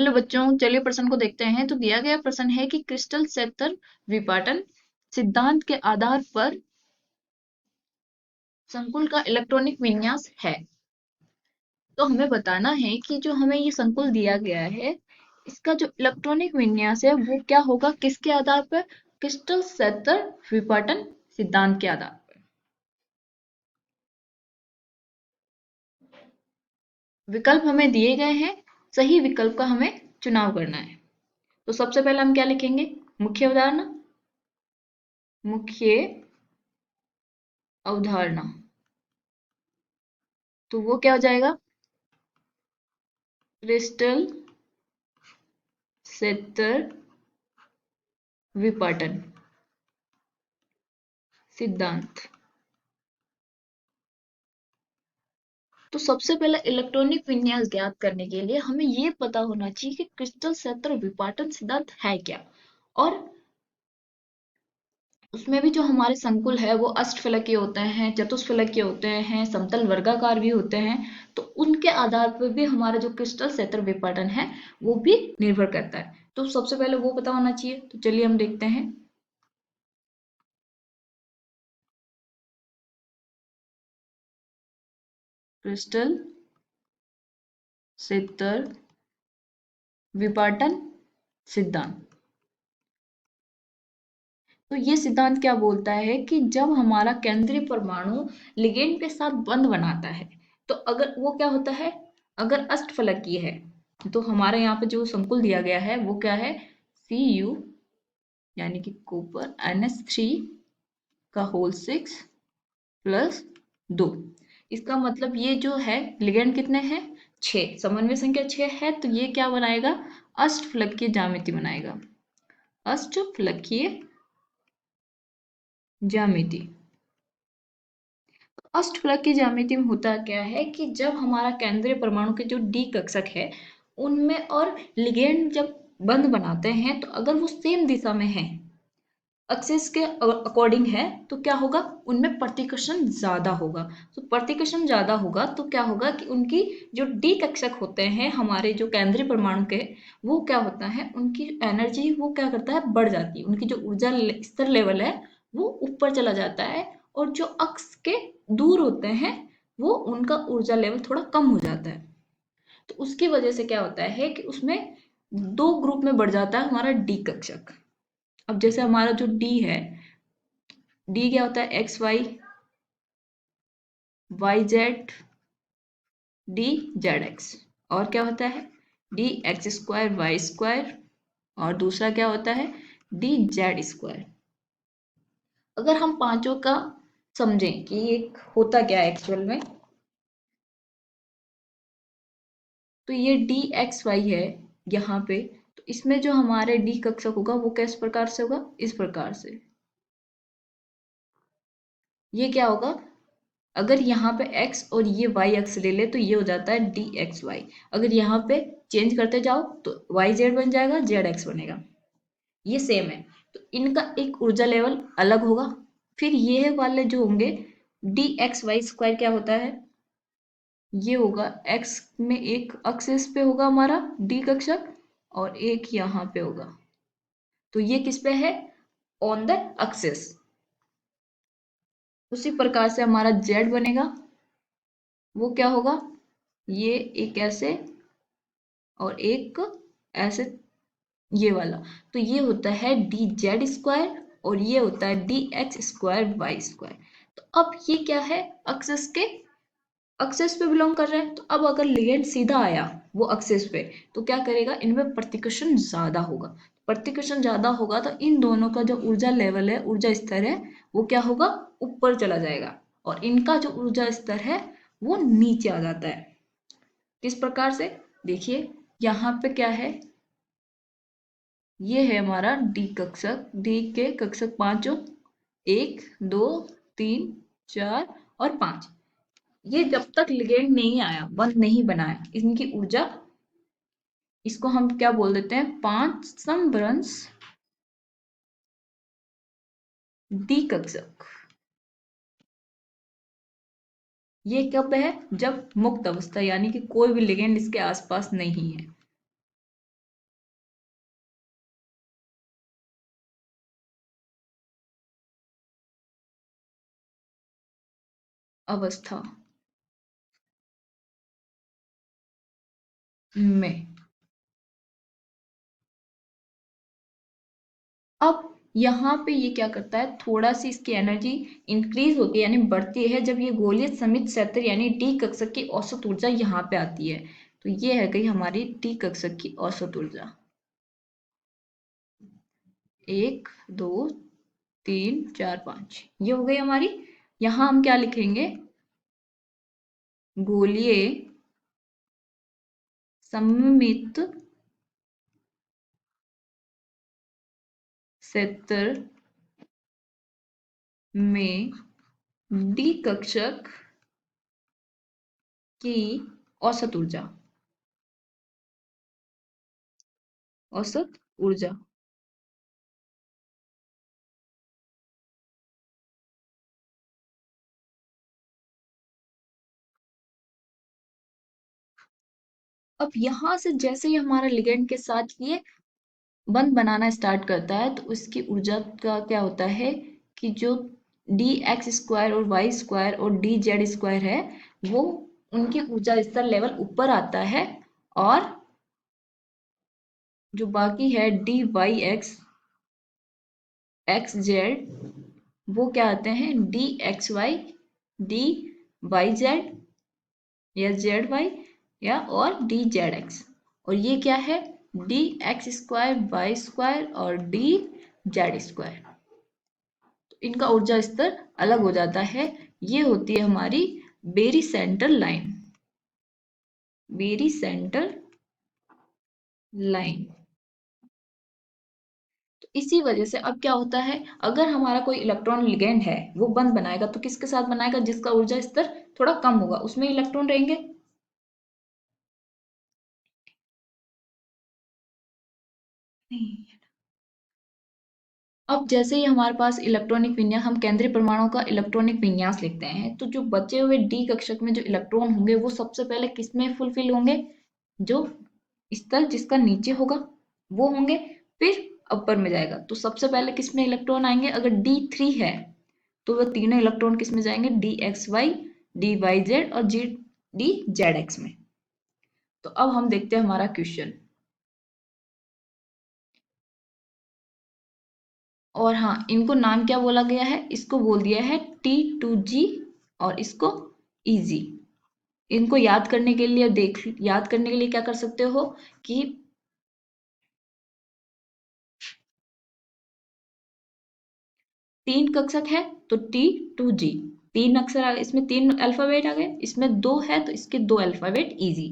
Hello बच्चों, चलिए प्रश्न को देखते हैं। तो दिया गया प्रश्न है कि क्रिस्टल सेटर विपाटन सिद्धांत के आधार पर संकुल का इलेक्ट्रॉनिक विन्यास है। तो हमें बताना है कि जो हमें ये संकुल दिया गया है, इसका जो इलेक्ट्रॉनिक विन्यास है वो क्या होगा, किसके आधार पर? क्रिस्टल सेटर विपाटन सिद्धांत के आधार पर। विकल्प हमें दिए गए हैं, सही विकल्प का हमें चुनाव करना है। तो सबसे पहले हम क्या लिखेंगे? मुख्य उदाहरण, मुख्य अवधारणा। तो वो क्या हो जाएगा? क्रिस्टल सेटर विपाटन सिद्धांत। तो सबसे पहले इलेक्ट्रॉनिक विन्यास ज्ञात करने के लिए हमें ये पता होना चाहिए कि क्रिस्टल सेटर विपाटन सिद्धांत है क्या, और उसमें भी जो हमारे संकुल है वो अष्टफलकीय होते हैं, चतुष्फलकीय होते हैं, समतल वर्गाकार भी होते हैं। तो उनके आधार पर भी हमारा जो क्रिस्टल सेटर विपाटन है वो भी निर्भर करता है। तो सबसे पहले वो पता होना चाहिए। तो चलिए हम देखते हैं। क्रिस्टल सेटर विपाटन सिद्धांत। तो ये सिद्धांत क्या बोलता है कि जब हमारा केंद्रीय परमाणु लिगेंड के साथ बंध बनाता है, तो अगर वो क्या होता है, अगर अष्टफलकीय है, तो हमारे यहाँ पे जो संकुल दिया गया है वो क्या है? Cu यानी कि कॉपर NH3 का होल 6 प्लस 2। इसका मतलब ये जो है लिगेंड कितने हैं? 6, समन्वय संख्या 6 है। तो ये क्या बनाएगा? अष्टफलकीय ज्यामिति बनाएगा। अष्टफलकीय ज्यामिति। अष्टफलक की ज्यामिति में होता क्या है कि जब हमारा केंद्रीय परमाणु के जो डी कक्षक है उनमें और लिगेंड जब बंध बनाते हैं, तो अगर वो सेम दिशा में है, एक्सिस के अकॉर्डिंग है, तो क्या होगा? उनमें प्रतिकर्षण ज्यादा होगा। तो प्रतिकर्षण ज्यादा होगा तो क्या होगा कि उनकी जो डी कक्षक होते हैं हमारे जो केंद्रीय परमाणु के, वो क्या होता है, उनकी एनर्जी वो क्या करता है, बढ़ जाती है। उनकी जो ऊर्जा स्तर लेवल है वो ऊपर चला जाता है, और जो अक्ष के दूर होते हैं वो उनका ऊर्जा लेवल थोड़ा कम हो जाता है। तो उसकी वजह से क्या होता है कि उसमें दो ग्रुप में बढ़ जाता है हमारा डी कक्षक। अब जैसे हमारा जो डी है, डी क्या होता है? X Y, Y Z, D Z X. और क्या होता है? D X square Y square, और दूसरा क्या होता है? D Z square. अगर हम पांचों का समझें कि ये होता क्या है एक्चुअल में, तो ये डी एक्स वाई है यहाँ पे। तो इसमें जो हमारे डी कक्षक होगा वो किस प्रकार से होगा? इस प्रकार से। ये क्या होगा? अगर यहाँ पे x और ये y अक्ष ले ले तो ये हो जाता है dxy। अगर यहाँ पे चेंज करते जाओ तो yz बन जाएगा, zx बनेगा। ये सेम है। तो इनका एक ऊर्जा लेवल अलग होगा। फिर ये वाले जो होंगे dxy स्क्वायर क्या होता है? ये होगा x में एक एक्सिस पे होगा हमारा d कक्षक, और एक यहाँ पे होगा। तो ये किस पे है? On the axis. उसी प्रकार से हमारा z बनेगा। वो क्या होगा? ये एक ऐसे और एक ऐसे, ये वाला। तो ये होता है डी जेड स्क्वायर, और ये होता है D X square Y square. तो अब ये क्या है? एक्सिस के एक्सिस पे बिलोंग कर रहे हैं। तो अब अगर लिगेंड सीधा आया वो एक्सिस पे, तो क्या करेगा? इनमें प्रतिकर्षण ज्यादा होगा। प्रतिकर्षण ज्यादा होगा तो इन दोनों का जो ऊर्जा लेवल है, ऊर्जा स्तर है, वो क्या होगा? ऊपर चला जाएगा, और इनका जो ऊर्जा स्तर है वो नीचे आ जाता है। किस प्रकार से? देखिए यहाँ पे क्या है, ये है हमारा डी कक्षक। डी के कक्षक पांचों, 1 2 3 4 और 5। ये जब तक लिगेंड नहीं आया, बंध नहीं बनाया, इनकी ऊर्जा, इसको हम क्या बोल देते हैं? 5 समभ्रंश डी कक्षक। ये कब है? जब मुक्त अवस्था, यानी कि कोई भी लिगेंड इसके आसपास नहीं है। अवस्था में। अब यहाँ पे ये क्या करता है, थोड़ा सी इसकी एनर्जी इंक्रीज होती है यानी बढ़ती है जब ये गोलीय समित क्षेत्र यानी डी कक्षक की औसत ऊर्जा यहाँ पे आती है। तो ये है गई हमारी डी कक्षक की औसत ऊर्जा। 1 2 3 4 5 ये हो गई हमारी। यहाँ हम क्या लिखेंगे, गोलीय सममित क्षेत्र में डी कक्षक की औसत ऊर्जा। औसत ऊर्जा। अब यहां से जैसे ही हमारा लिगेंड के साथ ये बंध बनाना स्टार्ट करता है तो उसकी ऊर्जा का क्या होता है कि जो डी एक्स स्क्वायर और वाई स्क्वायर और डी जेड स्क्वायर है वो उनकी ऊर्जा स्तर लेवल ऊपर आता है, और जो बाकी है D Y X X Z वो क्या आते हैं D X Y D Y Z या जेड वाई या और डी जेड एक्स, और ये क्या है D X square Y square और डी जेड स्क्वायर। तो इनका ऊर्जा स्तर अलग हो जाता है। ये होती है हमारी barycentre line. Barycentre line. तो इसी वजह से अब क्या होता है, अगर हमारा कोई इलेक्ट्रॉन लिगेंड है वो बंध बनाएगा तो किसके साथ बनाएगा, जिसका ऊर्जा स्तर थोड़ा कम होगा उसमें इलेक्ट्रॉन रहेंगे। नहीं। अब जैसे ही हमारे पास इलेक्ट्रॉनिक विन्यास, हम केंद्रीय परमाणु का इलेक्ट्रॉनिक विन्यास लिखते हैं तो जो बचे हुए डी कक्षक में जो इलेक्ट्रॉन होंगे वो सबसे पहले किस में फुलफिल होंगे, जो स्तर जिसका नीचे होगा वो होंगे, फिर अपर में जाएगा तो सबसे पहले किस में इलेक्ट्रॉन आएंगे, अगर D3 है तो वह तीनों इलेक्ट्रॉन किस में जाएंगे, D X Y D Y Z और डी जेड एक्स में। तो अब हम देखते हैं हमारा क्वेश्चन। और हाँ, इनको नाम क्या बोला गया है, इसको बोल दिया है T2G और इसको EG। इनको याद करने के लिए याद करने के लिए क्या कर सकते हो कि तीन कक्षक है तो T2G, तीन अक्षर आ गए इसमें, तीन अल्फाबेट आ गए, इसमें दो है तो इसके दो अल्फाबेट इजी।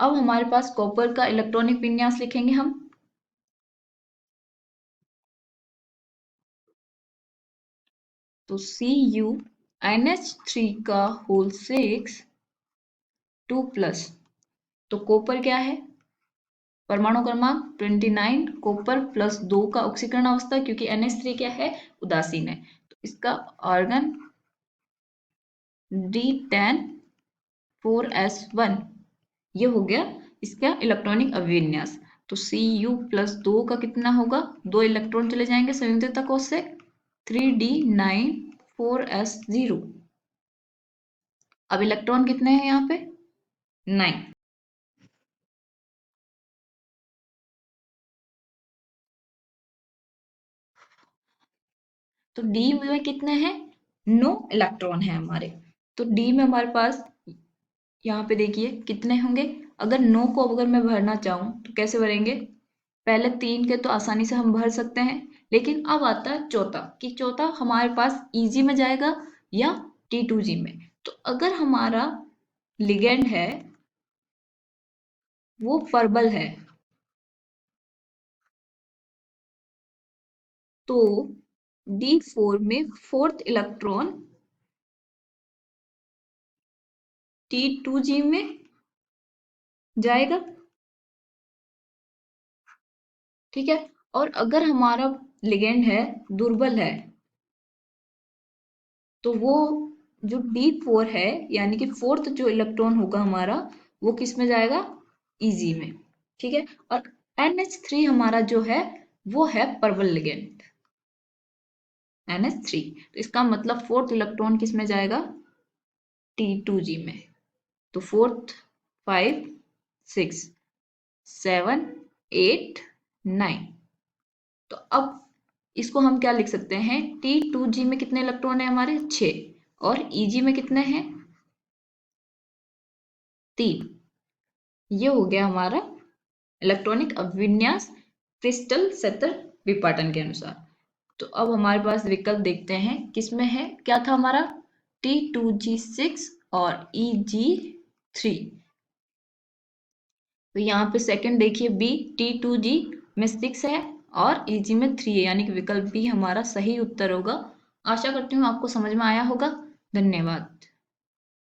अब हमारे पास कॉपर का इलेक्ट्रॉनिक विन्यास लिखेंगे हम। तो CuNH3 का होल 6 2+। तो कॉपर क्या है, परमाणु क्रमांक 29, कॉपर +2 का ऑक्सीकरण अवस्था, क्योंकि NH3 क्या है उदासीन है तो इसका ऑर्गन D10 4s1। ये हो गया इसका इलेक्ट्रॉनिक अभिविन्यास। तो Cu+2 का कितना होगा, दो इलेक्ट्रॉन चले जाएंगे संयुक्तता कोष से, 3D9 4s0। अब इलेक्ट्रॉन कितने हैं यहाँ पे, 9। तो डी में कितने हैं, 9 इलेक्ट्रॉन है हमारे। तो डी में हमारे पास यहाँ पे देखिए कितने होंगे, अगर 9 को अगर मैं भरना चाहूँ तो कैसे भरेंगे, पहले 3 के तो आसानी से हम भर सकते हैं, लेकिन अब आता है चौथा कि चौथा हमारे पास इजी में जाएगा या T2G में। तो अगर हमारा लिगेंड है वो पर्बल है तो D4 में फोर्थ इलेक्ट्रॉन T2G में जाएगा, ठीक है। और अगर हमारा लिगेंड है दुर्बल है तो वो जो D4 है यानी कि फोर्थ जो इलेक्ट्रॉन होगा हमारा वो किस में जाएगा, इजी में, ठीक है। और NH3 हमारा जो है वो है पर्पल लिगेंड। NH3। तो इसका मतलब फोर्थ इलेक्ट्रॉन किस में जाएगा? T2G में। तो फोर्थ 5 6 7 8 9। तो अब इसको हम क्या लिख सकते हैं? T2G में कितने इलेक्ट्रॉन है हमारे? 6। और EG में कितने हैं? 3। ये हो गया हमारा इलेक्ट्रॉनिक अभिविन्यास क्रिस्टल सतह विपाटन के अनुसार। तो अब हमारे पास विकल्प देखते हैं किसमें है। क्या था हमारा? T2G6 और EG3। तो यहाँ पे सेकंड देखिए बी, T2G में 6 है और EG में 3 है, यानी कि विकल्प बी हमारा सही उत्तर होगा। आशा करती हूँ आपको समझ में आया होगा। धन्यवाद।